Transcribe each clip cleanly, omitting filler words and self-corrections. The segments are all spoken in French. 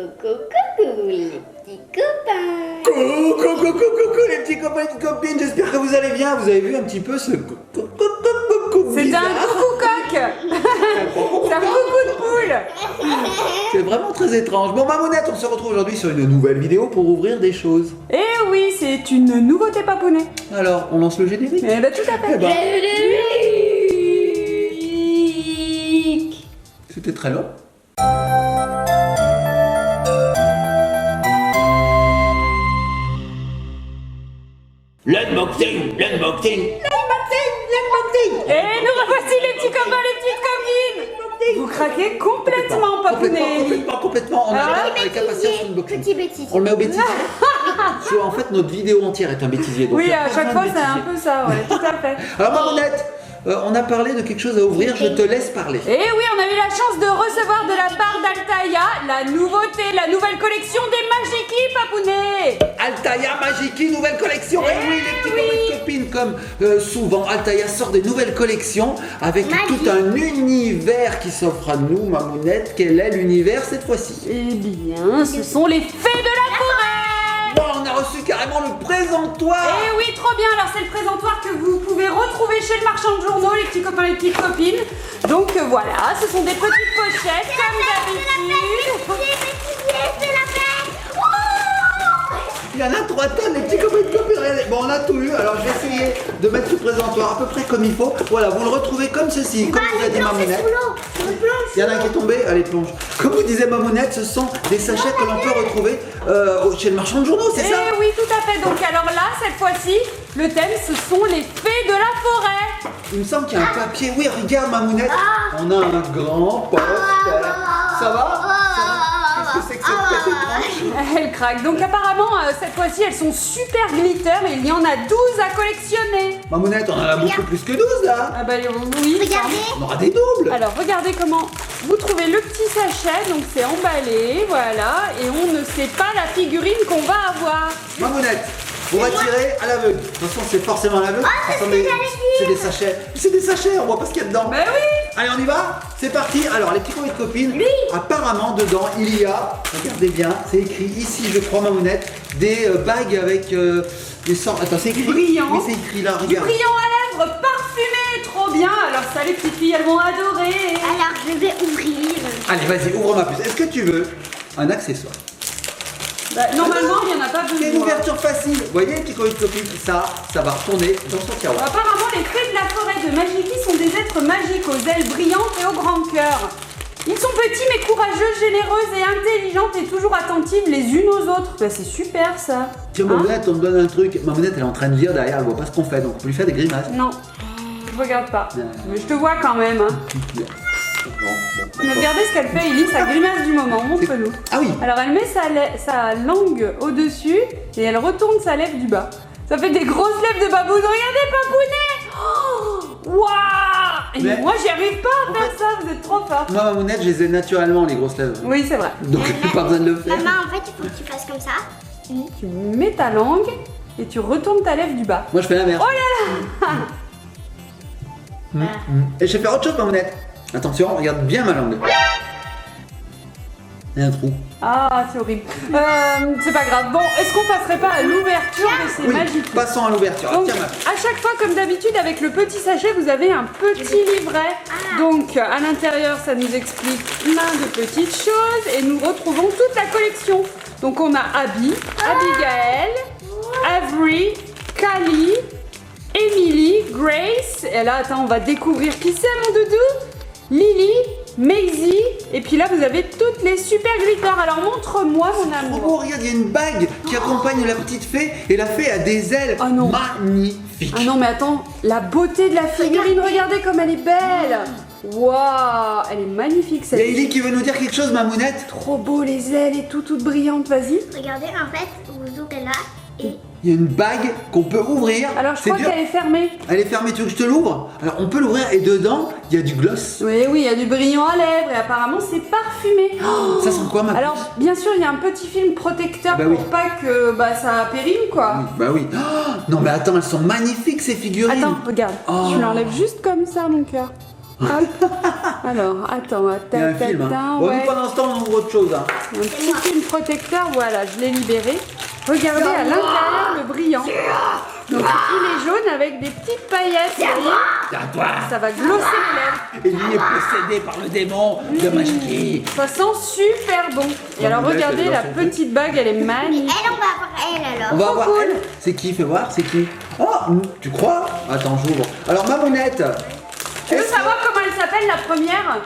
Coucou les petits copains. Coucou les petits copains et copines, j'espère que vous allez bien. Vous avez vu un petit peu ce coucou C'est un coucou coq. C'est un coucou de poule. C'est vraiment très étrange. Bon Mamounette, on se retrouve aujourd'hui sur une nouvelle vidéo pour ouvrir des choses. Eh oui, c'est une nouveauté papounée. Alors, on lance le générique. Eh ben tout à fait. Eh ben, Générique. c'était très long. L'unboxing. Et nous revoici les petits copains, les petites copines. Vous craquez complètement papounet. Complètement. On a Ah, la capacité d'unboxing. Petit bêtisier. On le met au bêtisier. Parce que, en fait, notre vidéo entière est un bêtisier. Donc Oui, il y a à pas chaque besoin fois de c'est un bêtisier. peu ça, ouais, tout à fait. Alors Mamounette, on a parlé de quelque chose à ouvrir, je te laisse parler. Et oui, on a eu la chance de recevoir de la part d'Altaïa la nouveauté, la nouvelle collection des Magiki papounet. Altaïa Magiki, nouvelle collection. Et oui, les petits oui. copains et copines, comme souvent, Altaïa sort des nouvelles collections avec tout un univers qui s'offre à nous, Mamounette. Quel est l'univers cette fois-ci? Eh bien, ce sont les fées de la forêt. Wow, on a reçu carrément le présentoir. Eh oui, trop bien. Alors c'est le présentoir que vous pouvez retrouver chez le marchand de journaux, les petits copains et les petites copines. Donc voilà, ce sont des petites pochettes comme d'habitude. Il y en a 3 tonnes, les petits copains et copines. Regardez. Bon, on a tout eu, alors je vais essayer de mettre ce présentoir à peu près comme il faut. Voilà, vous le retrouvez comme ceci, comme vous a dit Mamounette. Il y en a un qui est tombé, allez plonge. Comme vous disait Mamounette, ce sont des sachets que l'on peut retrouver chez le marchand de journaux, c'est ça? Eh oui, tout à fait. Donc alors là, cette fois-ci, le thème, ce sont les fées de la forêt. Il me semble qu'il y a un papier. Oui, regarde Mamounette, on a un grand poster. Ça va? Qu'est-ce que c'est que cette tête étrange? Elle craque. Donc apparemment, cette fois-ci, elles sont super glitter et il y en a 12 à collectionner. Mamounette, on en a beaucoup plus que 12 là. Ah bah oui. Regardez. On aura des doubles. Alors regardez comment vous trouvez le petit sachet, donc c'est emballé, voilà, et on ne sait pas la figurine qu'on va avoir. Mamounette, on va tirer à l'aveugle. De toute façon, c'est forcément à l'aveugle. C'est des sachets. C'est des sachets, on voit pas ce qu'il y a dedans. Bah oui. Allez, on y va? C'est parti. Alors, les petits copains et copines, apparemment, dedans, il y a, regardez bien, c'est écrit ici, je crois, Mamounette, des bagues avec des sortes. Attends, c'est écrit. Brillant. Oui, c'est écrit là, Du regarde. brillant à lèvres parfumé, trop bien. Alors ça, les petites filles, elles vont adorer. Alors je vais ouvrir. Allez, vas-y, ouvre ma puce. Est-ce que tu veux un accessoire? Bah, normalement, il n'y en a pas C'est une besoin. ouverture facile. Vous voyez, les petits copains et copines, ça va retourner dans son tiroir. Apparemment, les fées de la forêt de Magiki sont des êtres magiques aux ailes brillantes et au grand cœur. Ils sont petits mais courageux, généreuses et intelligentes et toujours attentives les unes aux autres. Bah, c'est super ça. Tiens, Hein? Mamounette, on me donne un truc. Mamounette, elle est en train de lire derrière, elle voit pas ce qu'on fait, donc on peut lui faire des grimaces. Non, je regarde pas. Mais je te vois quand même. Hein. Mais regardez ce qu'elle fait, Ellie, sa grimace du moment. Montre-nous. Ah oui. Alors elle met sa langue au-dessus et elle retourne sa lèvre du bas. Ça fait des grosses lèvres de baboune. Regardez, papounet. Waouh. Et Mais- moi, j'y arrive pas à En faire fait- ça. Vous êtes trop fort. Moi, Mamounette, je les ai naturellement, les grosses lèvres. Oui, c'est vrai. Donc, pas besoin de le faire. Maman, en fait, il faut que tu fasses comme ça. Tu mets ta langue et tu retournes ta lèvre du bas. Moi, je fais l'inverse. Oh là là. Et je vais faire autre chose, Mamounette. Attention, regarde bien ma langue. Il y a un trou. Ah, c'est horrible. C'est pas grave. Bon, est-ce qu'on passerait pas à l'ouverture de ces Oui, magiques? passons à l'ouverture. Donc, Tiens, ma- à chaque fois, comme d'habitude, avec le petit sachet, vous avez un petit livret. Donc, à l'intérieur, ça nous explique plein de petites choses et nous retrouvons toute la collection. Donc, on a Abby, Abigail, Avery, Kali, Emily, Grace. Et là, attends, on va découvrir qui c'est, mon doudou. Lily, Maisie. Et puis là, vous avez toutes les super glitters. Alors, montre-moi, mon Oh, amour. oh, regarde, il y a une bague qui accompagne la petite fée et la fée a des ailes Oh non. magnifiques. Ah non mais attends, la beauté de la figurine, regardez comme elle est belle. Waouh, elle est magnifique Il y a cette. Ellie qui veut nous dire quelque chose, Mamounette. Trop beau les ailes et tout, toutes brillantes, vas-y. Regardez, en fait, vous ouvrez là et Il y a une bague qu'on peut ouvrir. Alors je C'est crois dur. qu'elle est fermée. Elle est fermée, tu veux que je te l'ouvre? Alors on peut l'ouvrir et dedans, il y a du gloss. Oui, oui, il y a du brillant à lèvres et apparemment c'est parfumé. Oh, Ça sent quoi, ma alors puce? bien sûr, il y a un petit film protecteur Bah pour oui. pas que ça périme quoi. Bah oui. Oh, non mais attends, elles sont magnifiques ces figurines. Attends, regarde, Oh. tu l'enlèves juste comme ça mon cœur. Alors, attends, Il y a un film. Hein. Bon, nous, pendant ce temps, on ouvre autre chose. Hein. Un petit film protecteur, voilà, je l'ai libéré. Regardez à l'intérieur le brillant. Donc il est jaune avec des petites paillettes. Vous voyez, ça va glosser les lèvres. Et lui est possédé par le démon de Majiki. Ça sent super bon. Et alors regardez, la petite bague, elle est magnifique. Elle, on va avoir elle alors. On va voir cool. elle. C'est qui? Fais voir, c'est qui? Oh, tu crois? Attends, j'ouvre. Alors, Mamounette. Tu veux savoir comment elle s'appelle la première?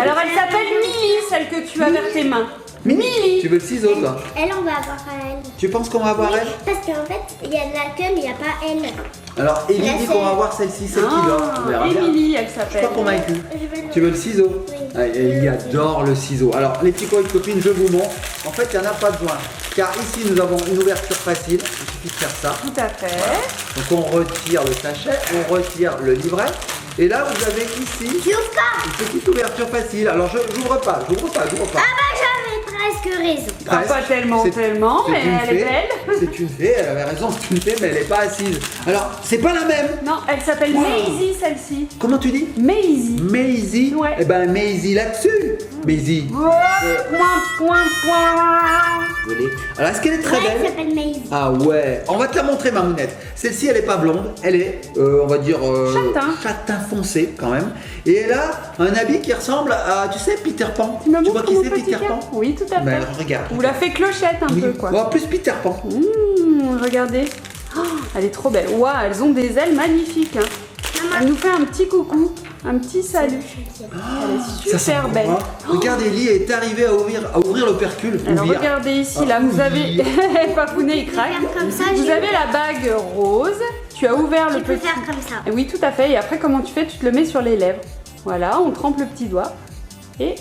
Alors elle s'appelle Milly, celle que tu as vers tes mains. Milly. Tu veux le ciseau, toi? Elle, on va avoir elle. Tu penses qu'on va voir elle? Parce qu'en fait, il y a de la queue, mais il n'y a pas elle. Alors, Ellie dit qu'on va voir celle-ci, celle qui dort. On verra bien. Emily, elle Je s'appelle. suis pas convaincu. Tu veux le ciseau? Oui. Ah, Ellie adore le ciseau. Alors, les petits copains et copines, je vous montre. En fait, il n'y en a pas besoin. Car ici, nous avons une ouverture facile. Il suffit de faire ça. Tout à fait. Donc, on retire le sachet, on retire le livret. Et là, vous avez ici J'ouvre pas. une petite ouverture facile. Alors, je n'ouvre pas. Ah bah j'avais presque raison. Ah, pas tellement, mais une elle est fée. belle. C'est une fée, elle avait raison, c'est une fée, mais elle n'est pas assise. Alors, c'est pas la même. Non, elle s'appelle Wow. Maisie, celle-ci. Comment tu dis? Maisie. Maisie. Ouais. Eh ben, Maisie là-dessus. Maisie. Point. Désolé. Alors, est-ce qu'elle est très Ouais, elle belle? s'appelle Maisie. Ah ouais. On va te la montrer, Mamounette. Celle-ci, elle est pas blonde. Elle est, on va dire, châtain foncé quand même. Et elle a un habit qui ressemble à, tu sais, Peter Pan. Tu me vois montres qui mon c'est, petit Peter cœur? Pan? Oui, tout à fait. Ben, regarde. Vous la fait clochette un peu, quoi. Bon, plus Peter Pan. Regardez. Oh, elle est trop belle. Waouh, elles ont des ailes magnifiques. Hein. Elle nous fait un petit coucou, un petit salut. Elle est Ça super sent belle. bon, hein. Regarde, Ellie est arrivée à ouvrir l'opercule. Alors Ouvrir. regardez ici, Ah, là, vous ouvrir. avez Papounet, il craque. Faire comme ça, Vous avez la bague rose. Tu as ouvert le Tu peux petit. faire comme ça. Oui, tout à fait. Et après, comment tu fais? Tu te le mets sur les lèvres. Voilà, on trempe le petit doigt. Et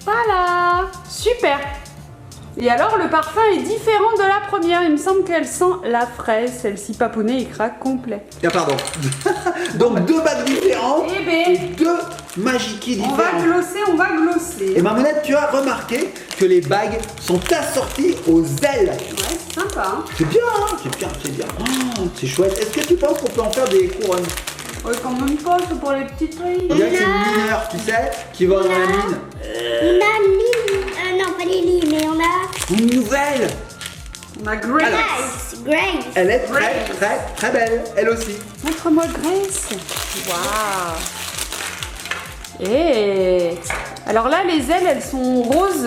voilà. Super. Et alors, le parfum est différent de la première. Il me semble qu'elle sent la fraise. Celle-ci, Papounet et craque complet. Ah, pardon. Donc, deux bagues différentes Eh ben. et deux Majiki On va différentes. glosser, on va glosser. Et Mamounette, tu as remarqué que les bagues sont assorties aux ailes. Ouais, c'est sympa. Hein. C'est bien, hein, c'est bien. Oh, c'est chouette. Est-ce que tu penses qu'on peut en faire des couronnes? Ouais, quand même pas, c'est pour les petites filles. Il y a que c'est le mineur, tu sais, qui va dans la mine. On a Lily. Non, pas Lily, mais on a Une nouvelle. On a Grace. Grace. Grace. Elle est très belle, elle aussi. Montre-moi Grace. Waouh. Et alors là, les ailes, elles sont roses,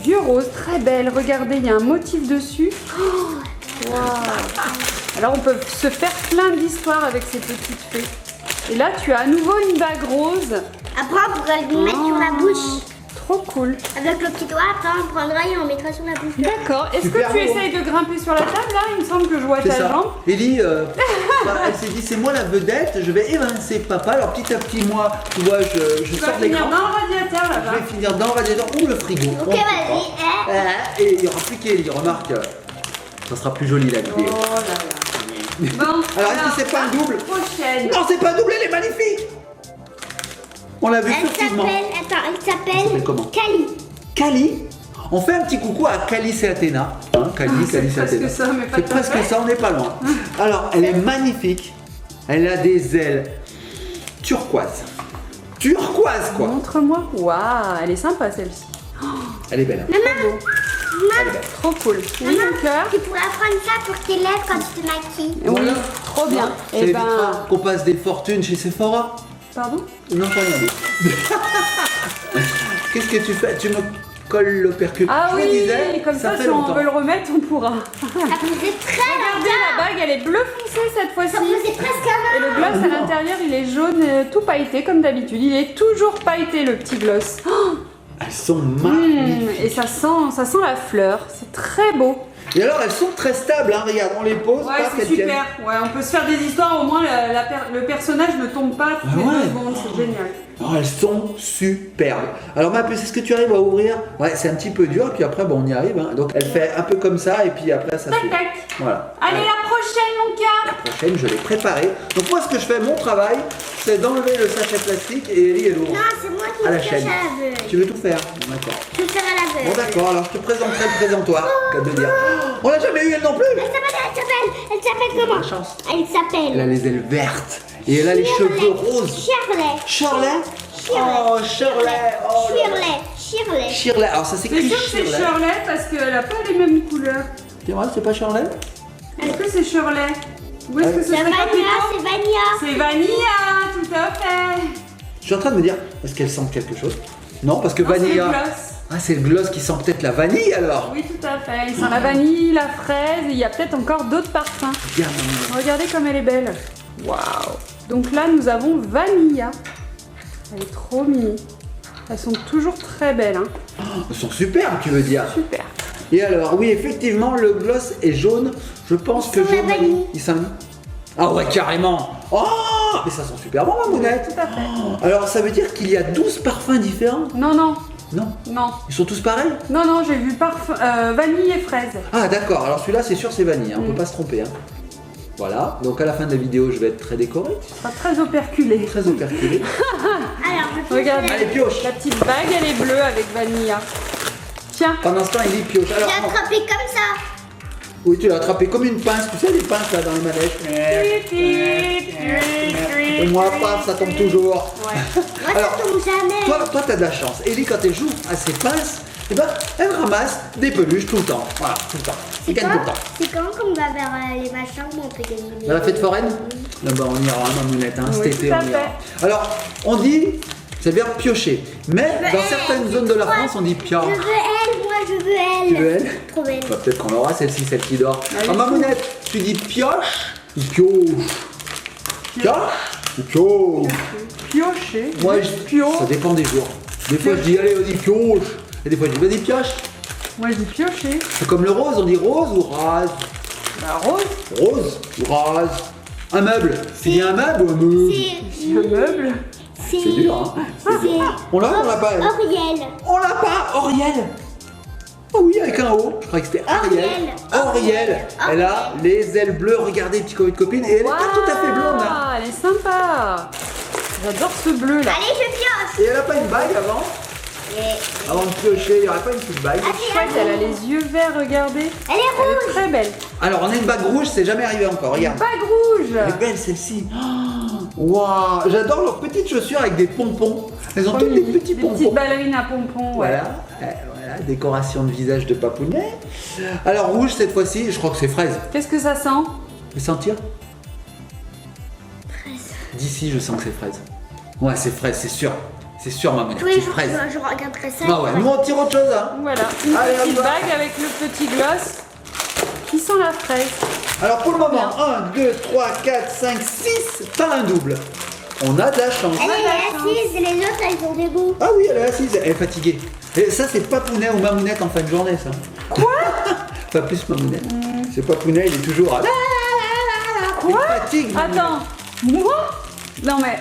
vieux rose, très belles. Regardez, il y a un motif dessus. Oh, waouh. Alors on peut se faire plein d'histoires avec ces petites fées. Et là, tu as à nouveau une bague rose. Après, on pourra le mettre sur la bouche. Trop cool. Avec le petit doigt, après, on le prendra et on mettra sur la bouche. D'accord. Est-ce que Super tu beau, essayes de grimper sur la table là? Il me semble que je vois C'est ta ça. jambe. Ellie, elle s'est dit, c'est moi la vedette, je vais évincer papa. Alors petit à petit, moi, tu vois, je Tu vas sors de finir l'écran. dans le radiateur Je là-bas. vais finir dans le radiateur ou le frigo. Ok, on sait vas-y. pas. Et il n'y aura plus qu'Ellie, remarque, ça sera plus joli la Oh vidéo. là là. Bon, Alors, est-ce que c'est pas un double? Prochaine. Non, c'est pas double, elle est magnifique. On l'a vu Elle furtivement. s'appelle s'appelle comment? Kali. Kali. On fait un petit coucou à Calice et Athéna. Hein, Calice, c'est Calice et presque Athéna. ça, mais pas C'est tout à presque fait. ça, on n'est pas loin. Alors, elle est magnifique. Elle a des ailes turquoise. Turquoise, quoi. Montre-moi. Waouh, elle est sympa celle-ci. Elle est belle. Elle est belle. Trop cool. Oui, mon cœur. Tu pourras prendre ça pour tes lèvres quand tu te maquilles. Oui, Voilà. trop bien. Ça Et évitera ben, qu'on passe des fortunes chez Sephora. pardon. Non, pas rien dit. Qu'est-ce que tu fais? Tu me colles l'opercule. Ah Je oui, disais, comme ça, fait si on longtemps. veut le remettre, on pourra. Ça faisait très Regardez, longtemps. la bague, elle est bleu foncé cette fois-ci. Ça faisait presque Et avant. le gloss à l'intérieur, il est jaune, tout pailleté comme d'habitude. Il est toujours pailleté le petit gloss. Oh, Elles sont magnifiques. et ça sent la fleur. C'est très beau. Et alors, elles sont très stables, hein. Regarde, on les pose. Ouais, paf, c'est elles tiennent. super. Ouais, on peut se faire des histoires. Au moins, le personnage ne tombe pas toutes les Ah ouais. 2 secondes. C'est génial. Oh, elles sont superbes. Alors ma puce, est-ce que tu arrives à ouvrir? Ouais, c'est un petit peu dur, puis après, bon, on y arrive. Hein. Donc elle fait un peu comme ça, et puis après, ça Tac, s'ouvre. tac. Voilà. Allez, Ouais. la prochaine, mon cœur. La prochaine, je l'ai préparée. Donc moi, ce que je fais, mon travail, c'est d'enlever le sachet plastique et Ellie, elle ouvre. Non, c'est moi qui À la me cache chaîne. à l'aveugle. Tu veux tout faire? D'accord. Je vais faire à l'aveugle. Bon, d'accord, alors je te présenterai le présentoir. Qu'à de dire. On l'a jamais eu, elle non plus. Elle s'appelle comment? La chance. Elle Elle a s'appelle. les ailes vertes. Et elle a les cheveux roses. Shirley. Shirley. Oh, Shirley. Oh, là là. Shirley. Shirley. Alors ça C'est s'écrit sûr que c'est Shirley. Shirley parce qu'elle a pas les mêmes couleurs. C'est vrai, c'est pas Shirley? Est-ce que c'est Shirley? Ou est-ce que ce C'est serait pas Vanilla, plutôt... c'est Vanilla. C'est Vanilla, tout à fait. Je suis en train de me dire, est-ce qu'elle sent quelque chose? Non, parce que Non, c'est le Vanilla. gloss. Ah, c'est le gloss qui sent peut-être la vanille alors. Oui, tout à fait. Il sent la vanille, la fraise et il y a peut-être encore d'autres parfums. Regarde, maman. Regardez comme elle est belle. Waouh. Donc là, nous avons Vanilla. Elle est trop mimi. Elles sont toujours très belles. Hein. Oh, elles sont superbes, tu veux dire. Super. Et alors, oui, effectivement, le gloss est jaune. Je pense que Il sent la jaune. vanille. Il sent. Ah ouais, carrément. Oh, mais ça sent super bon, mamounette. Tout à fait. Alors, ça veut dire qu'il y a 12 parfums différents? Non, non, Non. non. Ils sont tous pareils? Non, non, j'ai vu parfum, vanille et fraise. Ah, d'accord. Alors, celui-là, c'est sûr, c'est vanille. Hein. On peut pas se tromper. Hein. Voilà. Donc, à la fin de la vidéo, je vais être très décoré, Ce sera très operculé. très operculé. Alors, je Regarde, Allez, pioche. la petite bague, elle est bleue avec Vanilla. Tiens, Pendant ce temps, il pioche. Alors, l'ai attrapé comme ça. oui, tu l'as attrapé comme une pince. Tu sais, les pinces là dans les manèges. Et moi, paf, ça tombe toujours. ouais. Moi, Alors, ça tombe jamais. Toi, t'as de la chance. Ellie, quand elle joue à ses pinces, eh ben, elle ramasse des peluches tout le temps. Voilà, tout le temps. Elle gagne tout le temps. C'est quand qu'on va vers les machins où on peut gagner des... Dans la fête foraine Là-bas, on ira, hein, mamounette, hein, cet Oui, été, tout à on ira. fait. Alors, on dit, c'est bien piocher. Mais dans certaines zones de la France, on dit pioche. Je veux elle, moi je veux elle. Tu veux elle Trop belle. Bah, peut-être qu'on aura celle-ci, celle qui dort. Allez, Ah, mamounette, tu dis pioche ou pioche? Pioche ou pioche? Piocher. Moi, Pio. ça dépend des jours. Des fois, je dis, allez, vas-y, pioche. Et des fois, je dis, vas-y, pioche. Moi, je dis piocher. C'est comme le rose, on dit rose ou rase? La rose, Rose ou rase? Un meuble. Tu dis un meuble ou un meuble? c'est un meuble. C'est dur, hein? C'est dur. On l'a ou on l'a pas? elle Auriel. On l'a pas, Auriel. Oh oui, avec un O. Je croyais que c'était Ariel. Auriel. Elle a les ailes bleues. Regardez, petit copine. Et elle est pas tout à fait blonde. Hein. Waouh, elle est sympa. J'adore ce bleu là. Allez, je pioche. Et elle a pas une bague avant? Avant de piocher, il n'y aurait pas une petite bague? Chouette, elle a les yeux verts, regardez. Elle est Elle rouge. est très belle. Alors, on a une bague rouge, c'est jamais arrivé encore. Regarde. Bague rouge. Elle est belle celle-ci. Waouh, j'adore leurs petites chaussures avec des pompons. Elles ont toutes des petits Des pompons. petites ballerines à pompons. Ouais. Voilà, voilà, décoration de visage de papounet. Alors rouge cette fois-ci, je crois que c'est fraise. Qu'est-ce que ça sent? Fais sentir. D'ici, je sens que c'est fraise. Ouais, c'est fraise, c'est sûr. C'est sûr, maman. Tous les Petite jours, fraise. je regarderai ça. Ah ouais, nous on tire autre chose, hein. Voilà, une Allez, petite hop là. bague avec le petit gloss qui sent la fraise. Alors pour le moment, 1, 2, 3, 4, 5, 6, pas un double. On a de la chance. Elle est assise et les autres, elles ont des bouts. Ah oui, elle est assise, elle est fatiguée. Et ça, c'est papounet ou mamounette en fin de journée, ça. Quoi? Pas plus mamounette. C'est papounet, il est toujours à... Quoi? Il fatigue, mamounette. Attends, moi? Non mais,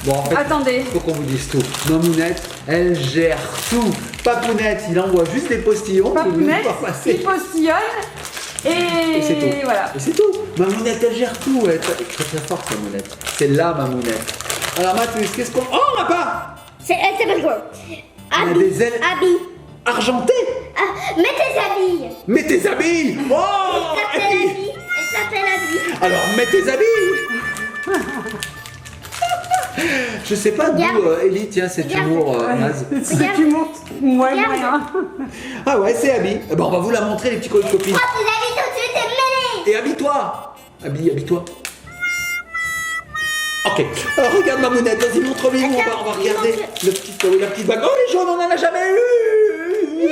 Bon, en fait, attendez. faut qu'on vous dise tout. Mamounette, elle gère tout. Papounette, il envoie juste des postillons. pour nous Papounette, faire passer. il postillonne Et c'est tout. voilà. Et c'est tout. Mamounette, elle gère tout. Elle est très, très, très forte, Mamounette. C'est la Mamounette. Alors, Mathus, qu'est-ce qu'on... Oh, on n'a pas. C'est pas quoi. Elle a des ailes Habits. argentées. Ah, mets tes habits. Mets tes habits. Oh, Elle s'appelle habits. Elle s'appelle habits. alors, mets tes habits. Je sais pas d'où Regarde. Ellie tient cet Regarde. humour naze. C'est ça qui monte. Moi, Regarde. moyen. Ah ouais, c'est Abby. Eh ben, on va vous la montrer, les petits copines. Prends tes habits tout de suite et mets-les. Et habille-toi. Habille-toi. Ok. Alors, regarde Mamounette, vas-y, montre-lui. On va regarder la petite bague. Oh, les jaunes, on en a jamais eu.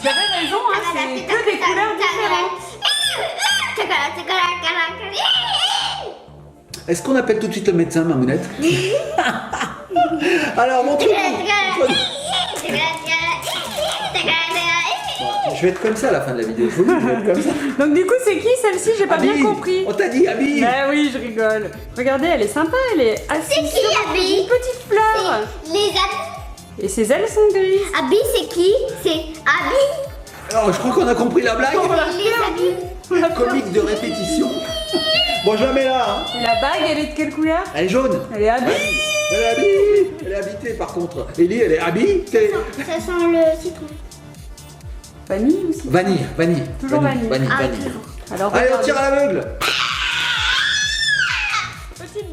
Tu avais raison, hein, c'est que des couleurs différentes. Est-ce qu'on appelle tout de suite le médecin, Mamounette? Alors, montre-nous. Je vais être comme ça à la fin de la vidéo. Je vous dis, je vais être comme ça. Donc du coup, c'est qui celle-ci? J'ai pas bien Abby. compris. On t'a dit, Abby. Bah oui, je rigole. Regardez, elle est sympa, elle est assise C'est qui, sur Abby? une petite fleur. Les habits. Et ses ailes sont grises. Abby, c'est qui? C'est Abby. Alors, je crois qu'on a compris la blague. Les habits. Comique de répétition. Bon, je la mets là. Hein. Et la bague, elle est de quelle couleur? Elle est jaune. Elle est habillée. Elle est habillée. Elle est habitée, par contre. Ellie, elle est habitée. Ça sent le citron. Vanille aussi. Vanille. Toujours vanille. Ah, vanille. toujours. Alors Allez, on regardez. tire à l'aveugle.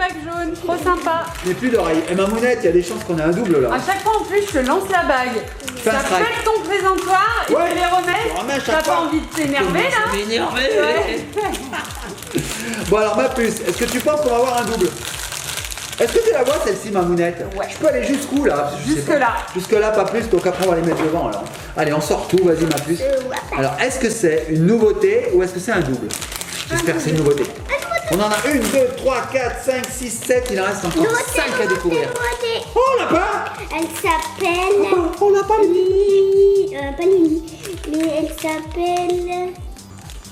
bague jaune, trop sympa. Je n'ai plus d'oreilles. Et Mamounette, il y a des chances qu'on ait un double là. À chaque fois en plus, je te lance la bague. Fais un Ça strike. pète ton présentoir et Ouais. tu les remets. Je remets à chaque T'as pas fois. envie de t'énerver là? M'énerver. Ouais. Bon alors ma puce, est-ce que tu penses qu'on va avoir un double? Est-ce que tu la vois celle-ci Mamounette? Ouais. Je peux aller jusqu'où là? Parce que je sais pas. Jusque-là. Jusque-là, pas plus, donc après on va les mettre devant alors. Allez, on sort tout, vas-y ma puce. Alors, est-ce que c'est une nouveauté ou est-ce que c'est un double? J'espère que c'est une nouveauté. On en a 1, 2, 3, 4, 5, 6, 7, il en reste encore 5 à découvrir. Oh, on l'a pas? Elle s'appelle On l'a pas? Lily. Pas Lily, mais elle s'appelle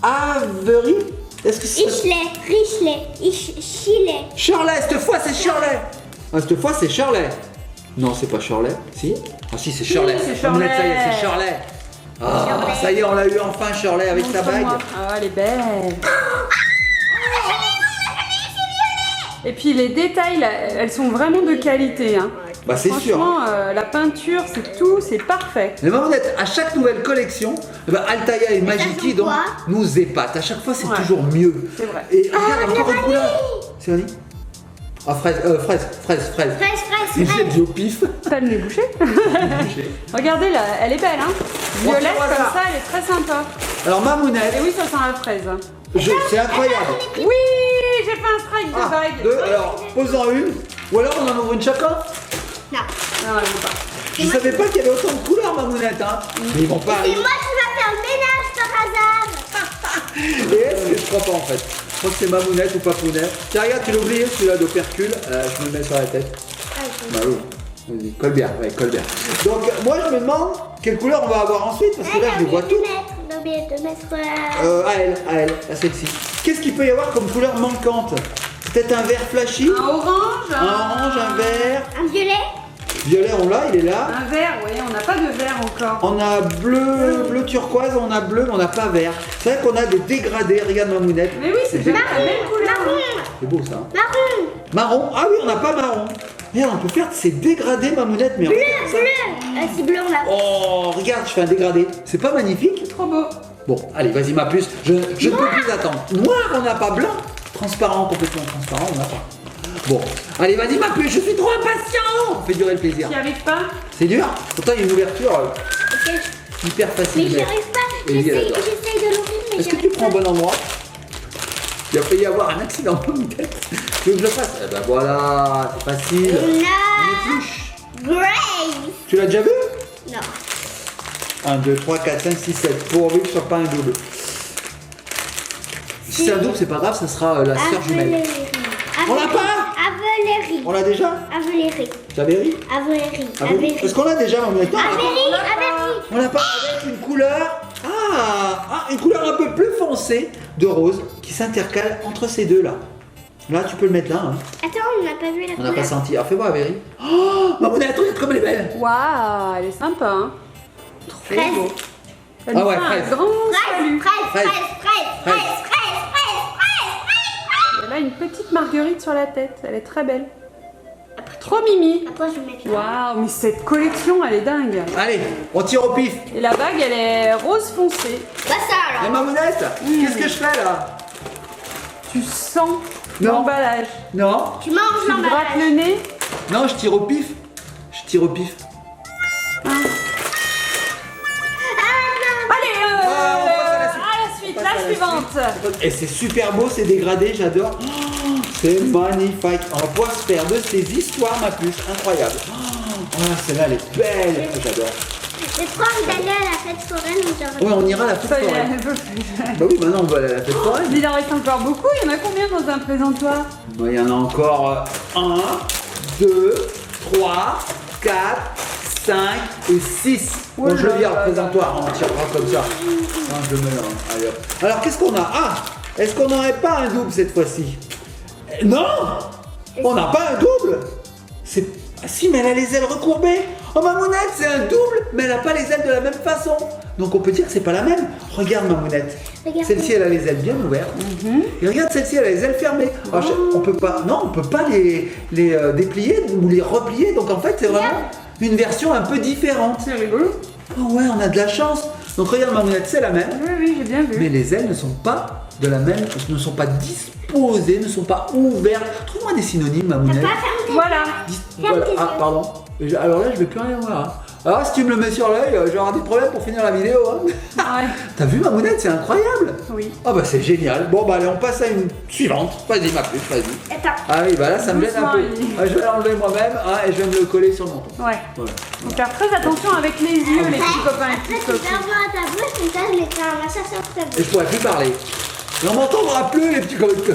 Avery? Est-ce que c'est... Shirley. Shirley, cette fois c'est Shirley. Ah, cette fois c'est Shirley. Non, c'est pas Shirley. Si? Ah si, c'est Shirley. c'est Mamounette, ça y est, Shirley. c'est Shirley. Ah, ça y est, on l'a eu enfin Shirley avec sa bague. Montre-moi. Ah, elle est belle. Et puis les détails, là, elles sont vraiment de qualité. Hein. Bah c'est sûr. Franchement, la peinture, c'est tout, c'est parfait. Mais Mamounette, à chaque nouvelle collection, eh ben, Altaïa et Magiki donc, quoi nous épatent. À chaque fois, c'est Ouais. toujours mieux. C'est vrai. Et regarde, encore une couleur. C'est Annie? Ah, fraise. Il jette du au pif. Pas le nez bouché. Regardez là, elle est belle, hein. Bon, Violette voilà. comme ça, elle est très sympa. Alors Mamounette, Et oui, ça sent la fraise. hein. c'est incroyable. Oui, j'ai fait un strike de Ah, bague. deux, alors, pose-en une. Ou alors on en ouvre une chacun. Non. Non, elle veut pas. Je savais pas qu'il y avait autant de couleurs, Mamounette. Hein. Mais ils vont pas C'est arriver. moi qui va faire le ménage par hasard. Et est-ce que je crois pas en fait? Je crois que c'est Mamounette ou Papounet. Tiens, regarde, tu l'as oublié celui-là d'opercule. Je me le mets sur la tête. Bah oui. Vas-y, colle bien, ouais, colle bien. Donc, moi je me demande quelle couleur on va avoir ensuite parce que là je les vois toutes. J'ai oublié de mettre À elle, à celle-ci. Qu'est-ce qu'il peut y avoir comme couleur manquante? Peut-être un vert flashy? Un orange, Un orange, un vert. un violet. Violet, on l'a, il est là. un vert, oui, on n'a pas de vert encore. On a bleu turquoise, on a bleu, mais on n'a pas vert. C'est vrai qu'on a des dégradés, regarde Mamounette. Mais oui, c'est bien la même couleur. Marron. C'est beau ça. Hein. Marron. Marron, ah oui, on n'a pas marron. Regarde, on peut faire ces dégradés Mamounette, mais regarde ça. Bleu. C'est bleu, on a. Oh, regarde, je fais un dégradé. C'est pas magnifique? Trop beau. Bon, allez, vas-y ma puce, je ne peux plus attendre. Noir, on n'a pas. Blanc, transparent, complètement transparent, on n'a pas. Bon, allez, vas-y ma puce, je suis trop impatient. On fait durer le plaisir. Tu n'y arrives pas? C'est dur. Pourtant, il y a une ouverture Ok. hyper Mais facile. j'y arrive pas. Ellie, elle J'essaye adore. de l'ouvrir, mais Est-ce j'y que tu arrive prends au pas. bon endroit? Il a failli y avoir un accident dans une tête. Tu veux que je le fasse? Eh ben voilà, c'est facile. On Une a épluche. Grace. Tu l'as déjà vu? Non. 1, 2, 3, 4, 5, 6, 7. Pourvu que ce soit pas un double. Si c'est un double, c'est pas grave, ça sera la sœur jumelle. Aveléry. On l'a pas? Aveléry. On l'a déjà? Aveléry. Avery? Aveléry. Avery. Est-ce qu'on l'a déjà en même temps? Aveléry. Aveléry. On l'a pas avec une couleur. Une couleur un peu plus foncée de rose qui s'intercale entre ces deux là. Là, tu peux le mettre là. Hein. Attends, on n'a pas vu la On n'a couleur. pas senti. Alors fais-moi Avery. Oh, Mamounette, regarde comme elle est belle. Waouh, elle est sympa, hein. Trop Fraise. beau. Ça Ah nous ouais, fait fraise. un grand salut. Fraise. Elle a une petite marguerite sur la tête, elle est très belle. Trop mimi. Après, je vais mettre là. Waouh, mais cette collection, elle est dingue. Allez, on tire au pif. Et la bague, elle est rose foncé. Pas ça Et alors. Mamounette, qu'est-ce que je fais là? Tu sens Non. l'emballage. Non, Tu manges Tu te grattes l'emballage. le nez. non, je tire au pif. Je tire au pif. Allez, on passe à la suite. à la suite, On passe la à la suivante. Et c'est super beau, c'est dégradé, j'adore. Oh, c'est magnifique. On va pouvoir se faire de ces histoires, ma puce. Incroyable. Oh, celle-là, elle est belle. J'adore. J'ai trop envie d'aller à la fête foraine aujourd'hui. Ouais, on ira à la fête Ça y est, foraine. elle veut plus. Bah oui, maintenant on va aller à la fête foraine. Il en reste encore beaucoup. Il y en a combien dans un présentoir? Bah, il y en a encore 1, 2, 3, 4, 5 et 6. Oh Bon, je là le vire, là présentoir, on tirera comme ça. Je le mets là. Allez, hop. Alors, qu'est-ce qu'on a? Ah, est-ce qu'on n'aurait pas un double cette fois-ci? Non, on n'a pas un double. C'est... Ah si, mais elle a les ailes recourbées. Oh, Mamounette, c'est un double, mais elle n'a pas les ailes de la même façon. Donc on peut dire que c'est pas la même. Regarde Mamounette. Regarde. Celle-ci, elle a les ailes bien ouvertes. Et regarde celle-ci, elle a les ailes fermées. Alors, on peut pas, non, on peut pas les déplier ou les replier. Donc en fait, c'est vraiment une version un peu différente. C'est rigolo. Oh ouais, on a de la chance. Donc regarde Mamounette, c'est la même, Oui, oui, j'ai bien vu. mais les ailes ne sont pas de la même, ne sont pas disposées, ne sont pas ouvertes. Trouve-moi des synonymes, Mamounette. Voilà. Voilà. tes Ah, yeux. pardon. Alors là, je vais plus rien voir. Hein. Alors, si tu me le mets sur l'œil, je vais avoir des problèmes pour finir la vidéo. Hein. Ouais. T'as vu, Mamounette, c'est incroyable. Oui. Ah bah c'est génial. Bon bah allez, on passe à une suivante. Vas-y, ma puce, vas-y. Attends. Ah oui, bah là, ça me gêne un peu. Doucement, Ah, je vais l'enlever moi-même et je vais me le coller sur le menton. Ouais. Voilà. Faut faire très attention avec les yeux, les petits copains et Après, petites tu copines. vas voir ta bouche, comme ça, je mettrai un machin sur ta Et bouche. je pourrais plus parler. Et on m'entendra plus, les petits copines.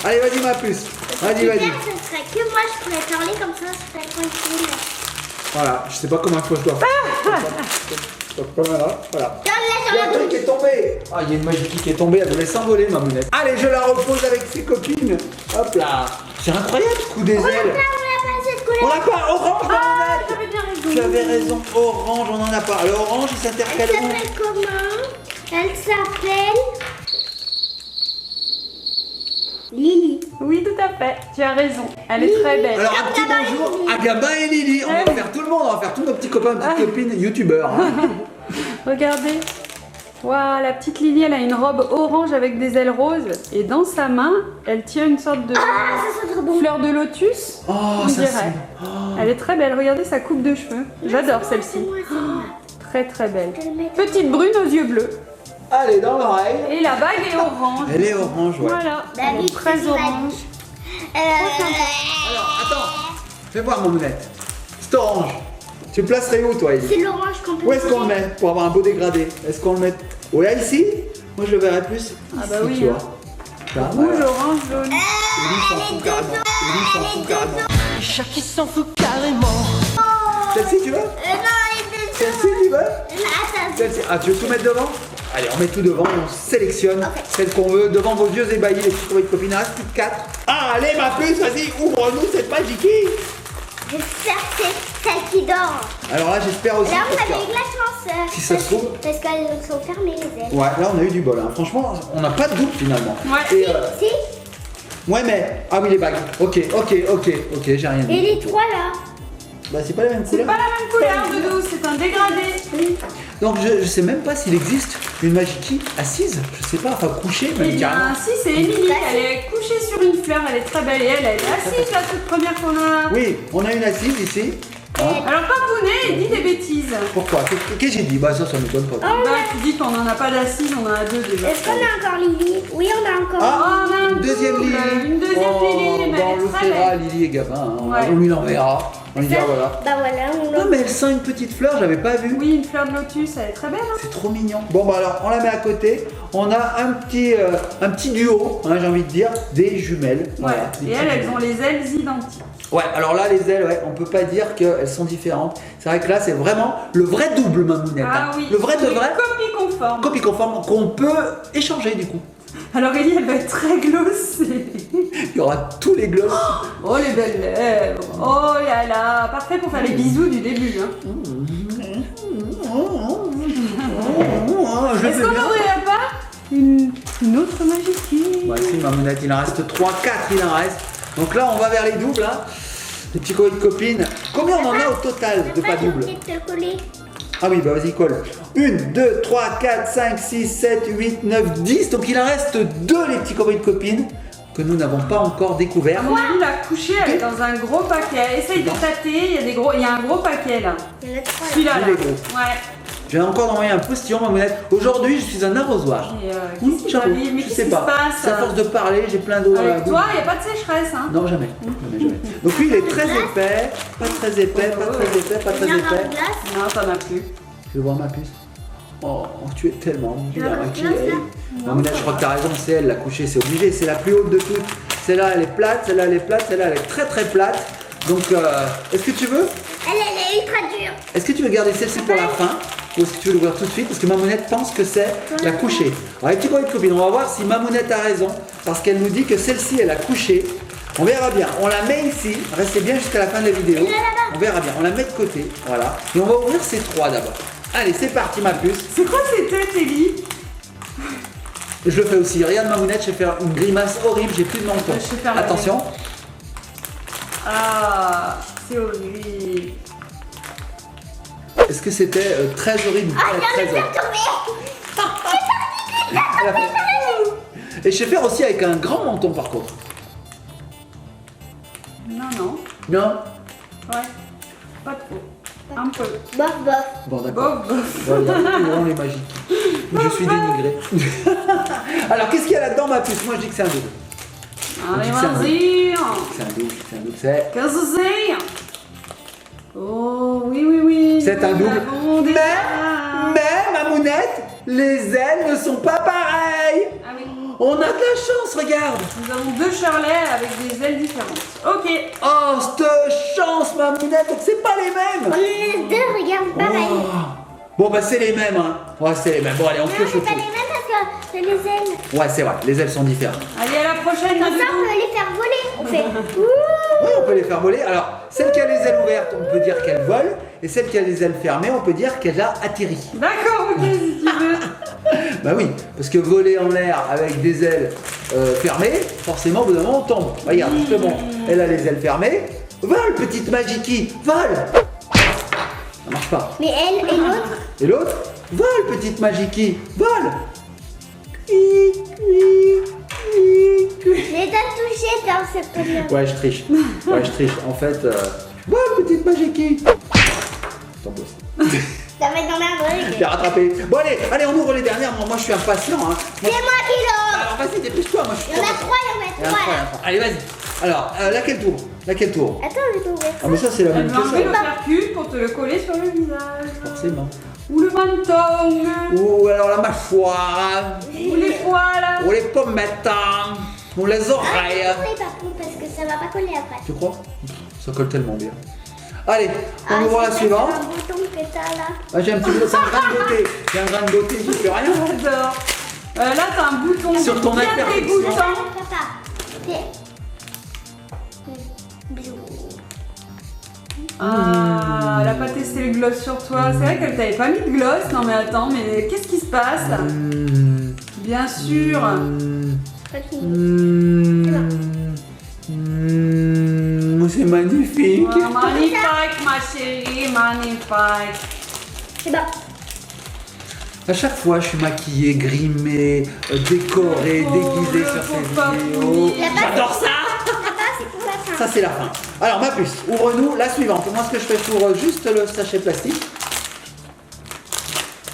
Allez, vas-y, ma puce. Vas-y, vas-y. Super, ce serait que moi, je pourrais parler comme ça, je serais tranquille. Voilà, je sais pas comment je dois faire. Voilà. Donne-la Il y sur a la un truc bouche. qui est tombé. Ah, il y a une magie qui est tombée, elle voulait s'envoler, ma mounette. Allez, je la repose avec ses copines. Hop là. C'est incroyable, ce coup des ailes. On l'a pas cette couleur. On l'a pas, orange, ma Ah, mounette. j'avais bien raison. Tu avais raison, orange, on en a pas. Alors, orange, il Elle s'intercale où? s'appelle comment? Elle s'appelle Lily. Oui, tout à fait. Tu as raison. Elle est très belle. Alors, un petit bonjour à Gabin et Lily. On va faire tout le monde, on va faire tous nos petits copains, petites copines, youtubeurs. Hein. Regardez. Waouh, la petite Lily, elle a une robe orange avec des ailes roses. Et dans sa main, elle tient une sorte de Ah, ça sent trop bon. fleur de lotus. Oh, on ça dirait. sent. Elle est très belle. Regardez sa coupe de cheveux. J'adore C'est celle-ci. moi, c'est moi. Très très belle. Je vais le mettre. Petite brune aux yeux bleus. Allez, dans l'oreille. Et la bague est orange. Elle est orange, ouais. Voilà. Bah Elle oui, est très c'est orange. Alors, attends. Fais voir, mon mounette. C'est orange. Tu le placerais où, toi, Ellie? C'est l'orange qu'on peut Où est-ce qu'on le met pour avoir un beau dégradé? Est-ce qu'on le met là, ici? Moi, je le verrais plus. Ah bah ici, oui, tu vois. hein. Là, Rouge, voilà. orange, jaune. Ellie s'en fout carrément. Ellie s'en fout carrément. Jackie s'en fout carrément. Celle-ci, tu veux? Non, il est Celle-ci, tu veux? Attends. Celle-ci. Ah, tu veux tout mettre devant? Allez, on met tout devant et on sélectionne celle qu'on veut devant vos yeux ébahis, les petits copains de copines. Il en reste plus que 4. Ah, allez, ma puce, vas-y, ouvre-nous cette page, Jiki. J'espère que c'est celle qui dort. Alors là, j'espère aussi. Là, on parce que- avait eu de la chance. Si ça se trouve- Parce qu'elles sont fermées, les ailes. Ouais, là, on a eu du bol. Hein. Franchement, on n'a pas de doute finalement. Ouais. Et, Si. ouais, mais. Ah oui, les bagues. Ok, j'ai rien dit. Et les trois là. Bah, c'est pas la même C'est couleur. pas la même couleur, Doudou. C'est un dégradé. Donc, je sais même pas s'il existe une Majiki assise. Je sais pas, enfin couchée, Eh même bien, carrément. si, c'est Émilie. Elle est couchée sur une fleur. Elle est très belle. Et elle est assise, la toute première qu'on a. Oui, on a une assise ici. Hein. Alors, quand vous venez, dis des bêtises. Pourquoi? Qu'est-ce que j'ai dit? Bah, ça m'étonne pas. Bah, tu dis qu'on n'en a pas d'assise, on en a deux déjà. Est-ce qu'on a encore Lily? Oui, on a encore. Ah, Oh, on a un une deuxième double, Lily. une deuxième Lily, mais bah, elle on est le très fera, belle. Lily et Gabin. Hein. Ouais. On lui l'enverra. On lui dira voilà. Bah voilà, on l'a. Non, mais elle sent une petite fleur, j'avais pas vu. Oui, une fleur de lotus, elle est très belle. Hein. C'est trop mignon. Bon bah alors on la met à côté. On a un petit duo, hein, j'ai envie de dire, des jumelles. Voilà, Ouais. des Et petites elles jumelles. ont les ailes identiques. Ouais, alors là les ailes, ouais, on peut pas dire qu'elles sont différentes. C'est vrai que là c'est vraiment le vrai double Mamounette. Ah hein. oui. Le vrai de vrai. Copie conforme. Copie conforme qu'on peut échanger du coup. Alors Ellie, elle va être très glossée. Il y aura tous les glosses. Oh les belles lèvres. Oh là là. Parfait pour faire les bisous du début. Hein. Je Est-ce fais qu'on bien. n'aurait pas une autre magie? Ouais, si Mamounette, il en reste 3, 4 il en reste. Donc là on va vers les doubles. Hein. Les petits copains de copines. Combien on en a au total de pas double? J'ai oublié de te coller. Ah oui, bah vas-y, colle. 1, 2, 3, 4, 5, 6, 7, 8, 9, 10. Donc il en reste 2, les petits copains de copines, que nous n'avons pas encore découvert. À mon avis, la couchée, elle est dans un gros paquet. Essaye de tâter. Il y a un gros paquet là. Il y en a trois là. Celui-là. Il Là. est gros. Ouais. Je vais encore envoyer un postillon, Mamounette. Aujourd'hui, je suis un arrosoir. Et qu'est-ce qui J'avoue, t'arrive? Mais je qu'est-ce sais qui se pas. passe? C'est à force de parler, j'ai plein d'eau dans la Avec bouche. toi, il n'y a pas de sécheresse. Hein. Non, jamais. Jamais. Donc lui, il est très épais, pas très épais, pas très épais, pas très Il y a encore épais. de glace. Non, t'en as plus. Je veux voir ma puce. Oh, tu es tellement Il y a encore de glace, là. Mamounette, je crois que t'as raison, c'est elle la couchée, c'est obligé, c'est la plus haute de toutes. Celle-là, elle est plate, celle-là, elle est plate, celle-là, elle est très très plate. Donc, est-ce que tu veux Elle est ultra dure. Est-ce que tu veux garder celle-ci pour la fin ou est-ce que tu veux l'ouvrir tout de suite? Parce que Mamounette pense que c'est la couchée. Alors, les petits copains de copines, on va voir si Mamounette a raison parce qu'elle nous dit que celle-ci est la couchée. On verra bien. On la met ici. Restez bien jusqu'à la fin de la vidéo. On verra bien. On la met de côté. Voilà. Et on va ouvrir ces trois d'abord. Allez, c'est parti, ma puce. C'est quoi ces têtes, Ellie? Je le fais aussi. Regarde Mamounette, je vais faire une grimace horrible. J'ai plus de menton. Je sais faire la Attention. Ah, c'est horrible. Est-ce que c'était très horrible? Ah, je Très viens de horrible. faire tomber. Elle a fait- Et je sais faire aussi avec un grand menton par contre. Non, non. Non? Ouais. Pas trop. Un peu. Bof, bof. Bon d'accord. Bof, bof. Voilà, vraiment les magiques. Je suis dénigré. Alors qu'est-ce qu'il y a là-dedans ma puce? Moi je dis que c'est un double. Allez, C'est un vas-y. C'est un double, c'est un double, c'est... Qu'est-ce que c'est? Oh, oui, oui, oui. C'est un Nous double. l'avons déjà. Mais, Mamounette, les ailes ne sont pas pareilles. Ah oui. On a de la chance, regarde. Nous avons deux Shirley avec des ailes différentes. Ok. Oh, cette chance, Mamounette, donc c'est pas les mêmes. On les deux regardent pareil. Oh. Bon, bah c'est les mêmes, hein. Ouais, c'est les mêmes. Bon, allez, on Non, pioche c'est autre pas chose. les mêmes parce que c'est les ailes. Ouais, c'est vrai, les ailes sont différentes. Allez, à la prochaine, Comme ça, on Nadou. peut les faire voler. On fait ouh. Oui, on peut les faire voler. Alors, celle qui a les ailes ouvertes, on peut dire qu'elle vole. Et celle qui a les ailes fermées, on peut dire qu'elle a atterri. D'accord, ok, si tu veux. Bah oui, parce que voler en l'air avec des ailes fermées, forcément, au bout d'un moment, on tombe. Regarde, justement, elle a les ailes fermées. Vole, petite Magiki, vole. Ça marche pas. Mais elle et l'autre. Et l'autre, vole, petite Magiki, vole. Mais t'as touché dans cette première. Ouais, je triche. Ouais, je triche. En fait, vole, petite Magiki. T'en bosses. Ça va être dans la vraie. J'ai rattrapé. Bon, allez, on ouvre les dernières. Moi, je suis impatient. Hein. C'est moi qui l'ouvre. Alors, vas-y, dépêche-toi. Moi, je suis Il y en a trop trois, il y en a impatient. Il y en a trois trois, il y en là. a trois. Allez, vas-y. Alors, laquelle tour? Laquelle tour? Attends, je vais t'ouvrir. Ah, mais ça, c'est la Elle même va enlever que le ça. percule pour te le coller sur le visage. Forcément. Ou le menton. Ou alors la mâchoire. Ou les poils. Ou les pommettes. Ou les oreilles. Attendez par contre parce que ça va pas coller après. Tu crois? Ça colle tellement bien. Allez, on Ah, ouvre la c'est suivante. un bouton que t'as là. Ah, j'ai un petit peu, c'est un grain de beauté. J'ai un grain de beauté, j'y fais rien. J'adore. Là, t'as un bouton Sur ton bien imperfection. dégoûtant. Papa. Bisous. Ah, elle a pas testé le gloss sur toi. C'est vrai qu'elle t'avait pas mis de gloss. Non mais attends, mais qu'est-ce qui se passe? Bien sûr. Pas fini. C'est magnifique. Ah, magnifique, ma chérie, magnifique. C'est bon. À chaque fois, je suis maquillée, grimée, décorée, déguisée sur ces vidéos. J'adore ça. Papa, c'est pour la fin. Ça, c'est la fin. Alors, ma puce, ouvre-nous la suivante. Moi, ce que je fais, je ouvre juste le sachet plastique.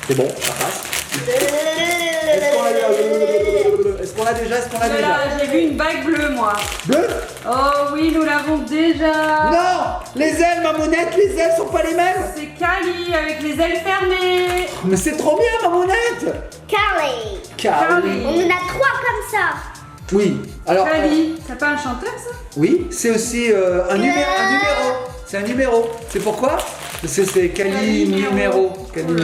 C'est bon, ça passe. Est-ce qu'on l'a déjà? Voilà, j'ai vu une bague bleue, moi. Bleu? Oh oui, nous l'avons déjà. Non! Les ailes, Mamounette, les ailes sont pas les mêmes! C'est Cali avec les ailes fermées. Mais c'est trop bien, Mamounette! Carly. Carly. On en a trois comme ça. Oui, alors. Cali, c'est pas un chanteur ça? Oui, c'est aussi un numéro. C'est un numéro. C'est pourquoi? Parce que c'est Cali numéro. Calimero.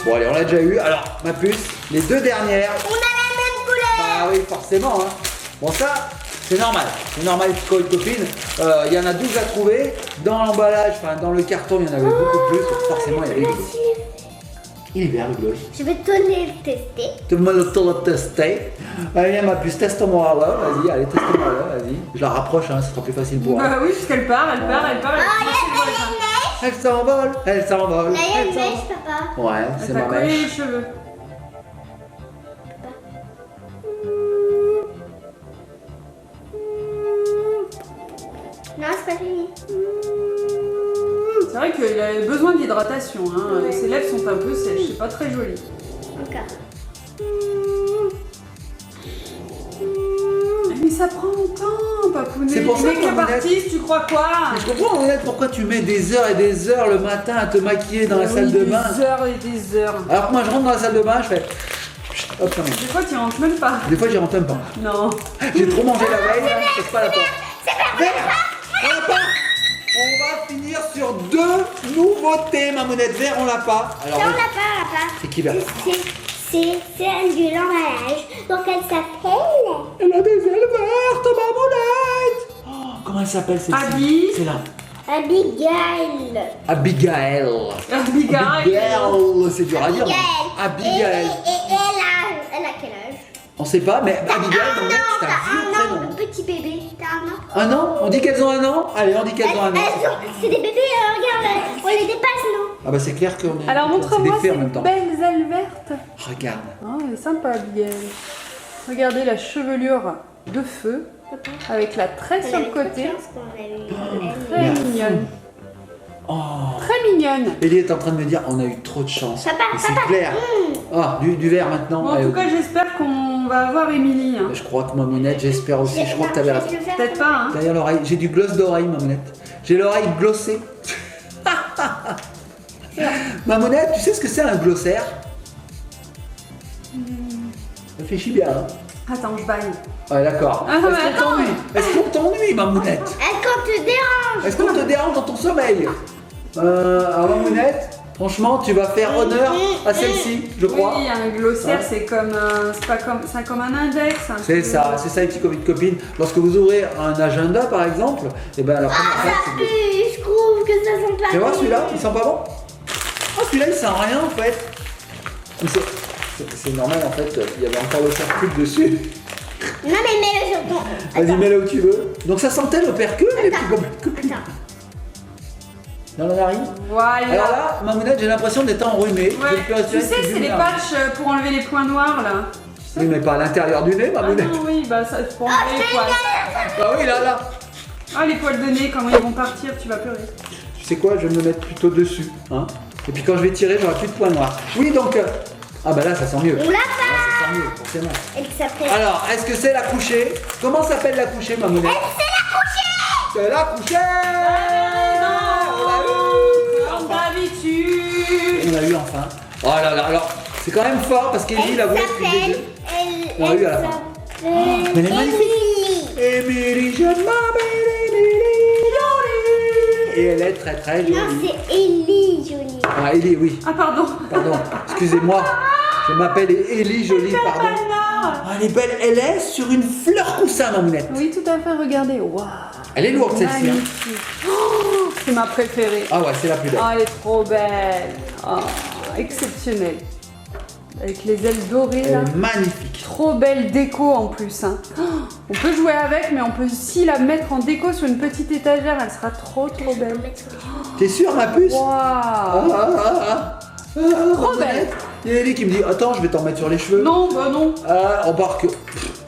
Bon, allez, on l'a déjà eu. Alors, ma puce, les deux dernières. On a la même couleur. Ah oui, forcément. Hein. Bon, ça, c'est normal. C'est normal, copine. Il y en a 12 à trouver. Dans l'emballage, enfin, dans le carton, il y en avait beaucoup plus. Donc forcément, il y avait du gloss. Il est bien le gloss. Je vais te le tester. Tu me le tester. Allez, viens, ma puce, teste-moi là. Vas-y, allez, teste-moi là. Vas-y. Je la rapproche, hein, ce sera plus facile pour elle. Bah oui, puisqu'elle part, elle part. Elle s'envole, elle s'envole. Là, il y a elle une s'envole. mèche, papa. Ouais, Elle c'est t'a ma collé les mèche. cheveux. Non, c'est pas fini. C'est vrai qu'il a besoin d'hydratation. Hein. Ouais. Ses lèvres sont un peu sèches, c'est pas très joli. Encore. Mais ça prend longtemps, papounet. C'est pour ça Mais que que Mamounette- artiste, tu crois quoi? Mais je comprends, Mamounette, pourquoi tu mets des heures et des heures le matin à te maquiller dans la salle de bain. Des heures et des heures. Alors que moi, je rentre dans la salle de bain, je fais. Hop, quand même. Des fois, tu rentres même pas. Des fois, j'y rentre même pas. Non. J'ai trop mangé la veille, je passe pas la porte. Vert. On l'a pas. On va finir sur deux nouveautés, Mamounette. Vert, on l'a pas. Alors, Ça, on l'a pas. c'est qui vert? C'est un de l'emballage. Donc, elle s'appelle. Elle a des ailes vertes, Mamounette. Oh, comment elle s'appelle celle-ci? Abby. C'est là. Abigail. Abigail. Abigail. C'est dur à dire. Abigail. Et elle a quel âge? On sait pas, mais Abigail, Mamounette, c'est un vieux T'as un an, prénom. le petit bébé. T'as un an. Un an? On dit qu'elles ont un an? Allez, on dit qu'elles ont un an. C'est des bébés, regarde, on les dépasse, non? Ah bah c'est clair qu'on est. Alors montre-moi c'est des faits ces en même temps. belles ailes vertes. Regarde. Oh, elle est sympa, Abigail. Regardez la chevelure de feu avec la tresse sur le côté. Très Mais à mignonne. Oh. Très mignonne. Ellie est en train de me dire on a eu trop de chance. Papa, Et c'est clair. Ah, du vert maintenant. Bon, en Allez, tout cas, j'espère qu'on va avoir Émilie. Hein. je crois que Mamounette, j'espère aussi. Je crois que t'avais la... Peut-être pas, hein. derrière l'oreille. J'ai du gloss d'oreille, Mamounette. J'ai l'oreille glossée. Mamounette, tu sais ce que c'est un glossaire? Réfléchis bien. Hein. Attends, je baille. Ouais, d'accord. Ah, mais Est-ce qu'on t'ennuie? Est-ce qu'on t'ennuie, Mamounette? Est-ce qu'on te dérange? Est-ce qu'on te dérange dans ton sommeil? Alors, Mamounette, franchement, tu vas faire honneur à celle-ci, je crois. Oui, un glossaire, Hein? c'est comme, c'est comme un index. C'est ça, les petits copines. Lorsque vous ouvrez un agenda, par exemple, et ben la première page, c'est de... Je trouve que ça sent pas. Tu vas voir celui-là, il sent pas bon? Ah, celui-là, il sent rien en fait. Mais c'est normal en fait, il y avait encore le circuit dessus. Non, mais mets-le sur ton. Vas-y, mets-le où tu veux. Donc ça sentait l'opercule, les petits copines. Attends. Dans la narine. Voilà. Alors là, Mamounette, j'ai l'impression d'être enrhumée. Ouais. Tu sais, c'est les patchs pour enlever les points noirs là. Oui, mais pas à l'intérieur du nez, Ah Mamounette. non, oui, bah ça, pour enlever les poils. Ah oui, là. Ah, les poils de nez, comment ils vont partir, tu vas pleurer. Tu sais quoi, je vais me mettre plutôt dessus. Hein. Et puis quand je vais tirer, j'aurai plus de points noirs. Oui, donc... Ah bah là, ça sent mieux. On l'a Là, pas. ça sent mieux, forcément. Elle s'appelle. Alors, est-ce que c'est la couchée? Comment s'appelle la couchée, Mamounette? C'est la couchée. On l'a eu. Comme d'habitude. On l'a eu enfin. Oh là là, alors, c'est quand même fort parce qu'Émilie l'a voulu depuis le début. On l'a eu à la fin. Mais elle est magnifique. Émilie, je m'appelle Émilie Jolie. Et elle est très très jolie. Non, c'est Ellie Jolie. Ah, Élie, oui. Ah, pardon. Pardon, excusez-moi. Je m'appelle Élie Jolie, pardon. Alors. Ah, elle est belle. Elle est sur une fleur coussin, Mamounette. Oui, tout à fait, regardez. Waouh. Elle est lourde, celle-ci. Hein. Magnifique. Oh, c'est ma préférée. Ah ouais, c'est la plus belle. Ah, elle est trop belle. Oh, exceptionnelle. Avec les ailes dorées là. Elle est magnifique. Trop belle déco en plus. Hein. Oh, on peut jouer avec, mais on peut aussi la mettre en déco sur une petite étagère. Elle sera trop belle. T'es sûre, ma puce? Waouh. Trop belle. Il y a Ellie qui me dit attends, je vais t'en mettre sur les cheveux. Non, bah non. On part que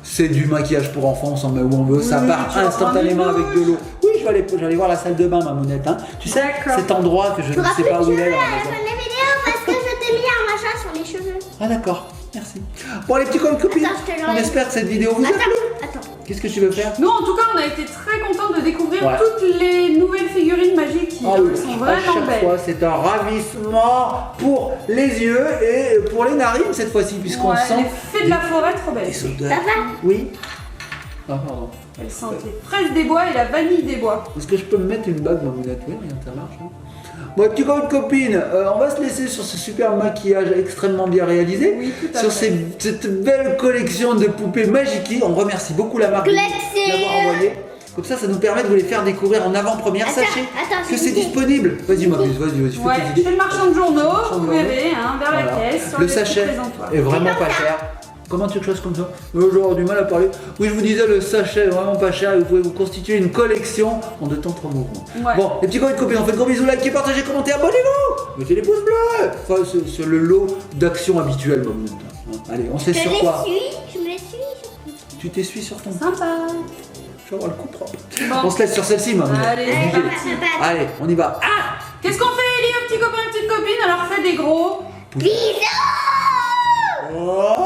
c'est du maquillage pour enfants, on s'en met où on veut, ça Oui, part tu vas instantanément prendre une avec de l'eau. Oui, je vais aller voir la salle de bain, Mamounette. Hein. Tu sais, D'accord. cet endroit que je ne sais pas où il est dans la maison. la vidéo parce que je t'ai mis un machin sur les cheveux. Ah d'accord, merci. Bon les petits copines, Attends, je te on l'enlève. espère que cette vidéo vous a plu. Attends. Qu'est-ce que tu veux faire? Nous, en tout cas, on a été très contents de découvrir Ouais. toutes les nouvelles figurines magiques qui Ah oui, sont à vraiment chaque belles. fois, c'est un ravissement pour les yeux et pour les narines cette fois-ci, puisqu'on Ouais, sent les fées de la forêt, trop belles. les odeurs. Papa. Oui. Ah pardon. Elles sentent les fraises des bois et la vanille des bois. Est-ce que je peux me mettre une bague, Mamounette? Oui, regarde, ça marche. Hein. Bon, les petits copines, on va se laisser sur ce super maquillage extrêmement bien réalisé. Oui, tout à sur fait. cette belle collection de poupées Magiki. On remercie beaucoup la marque de l'avoir envoyé. Comme ça nous permet de vous les faire découvrir en avant-première. Attends, Sachez attends, que c'est c'est une idée. disponible. Vas-y, ma puce, vas-y, fais Ouais, tes je idées. fais le marchand de journaux, Marchand de vous journaux. verrez, hein, vers Voilà. la caisse, sur Le les sachet petits présentoirs. est vraiment pas cher. Comment tu veux que je fasse comme ça? J'aurais du mal à parler. Oui, je vous disais, le sachet est vraiment pas cher et vous pouvez vous constituer une collection en 2 temps 3 mouvements. Ouais. Bon, les petits copines, on fait de gros bisous, likez, partagez, commentez, abonnez-vous. Mettez les pouces bleus. Enfin, c'est le lot d'actions habituelles, Mamounette. Allez, on se laisse Je sur quoi? je me les suis. Tu t'essuies sur ton... Sympa. Je vais avoir le coup propre. Bon. On se laisse sur celle-ci, Mamounette. Allez, Obligé. c'est parti. Allez, on y va. Ah, Qu'est-ce qu'on fait, Ellie, aux petits copains, petites copines? Alors, fais des gros. Bisous. oh